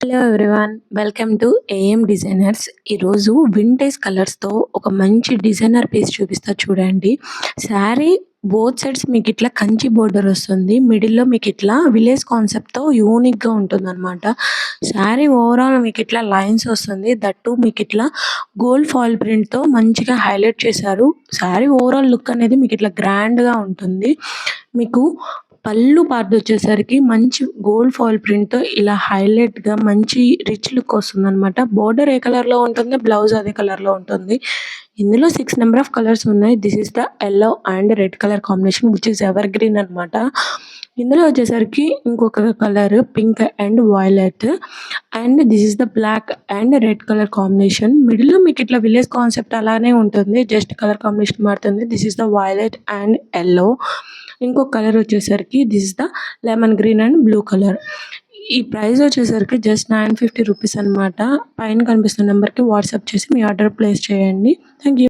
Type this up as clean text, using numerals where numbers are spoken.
Hello everyone, welcome to AM designers. ఈరోజు vintage కలర్స్తో ఒక మంచి డిజైనర్ పీస్ చూపిస్తా చూడండి. శారీ బోత్ సైడ్స్ మీకు ఇట్లా కంచి బోర్డర్ వస్తుంది. మిడిల్లో మీకు ఇట్లా విలేజ్ కాన్సెప్ట్తో యూనిక్గా ఉంటుందన్నమాట. శారీ ఓవరాల్ మీకు ఇట్లా లైన్స్ వస్తుంది. దట్టు మీకు ఇట్లా గోల్డ్ ఫాయిల్ ప్రింట్తో మంచిగా హైలైట్ చేశారు. శారీ ఓవరాల్ లుక్ అనేది మీకు ఇట్లా గ్రాండ్గా ఉంటుంది. మీకు పళ్ళు పార్ట్ వచ్చేసరికి మంచి గోల్డ్ ఫాయిల్ ప్రింట్‌తో ఇలా హైలైట్‌గా మంచి రిచ్ లుక్ వస్తుందనమాట. బోర్డర్ ఏ కలర్‌లో ఉంటుంది, బ్లౌజ్ అదే కలర్‌లో ఉంటుంది. ఇందులో 6 నంబర్ ఆఫ్ కలర్స్ ఉన్నాయి. This is the yellow and red colour combination which is evergreen అనమాట. ఇందులో వచ్చేసరికి ఇంకొక colour pink and violet and this is the black and red colour combination. మిడిల్‌లో మీకు ఇట్లా విలేజ్ కాన్సెప్ట్ అలానే ఉంటుంది. జస్ట్ కలర్ కాంబినేషన్ మారుతుంది. This is the violet and yellow. ఇంకొక కలర్ వచ్చేసరికి this is the lemon green and blue colour. ఈ price వచ్చేసరికి జస్ట్ 950 రూపీస్ అనమాట. పైన కనిపిస్తున్న నెంబర్కి వాట్సాప్ చేసి మీ ఆర్డర్ ప్లేస్ చేయండి. Thank you.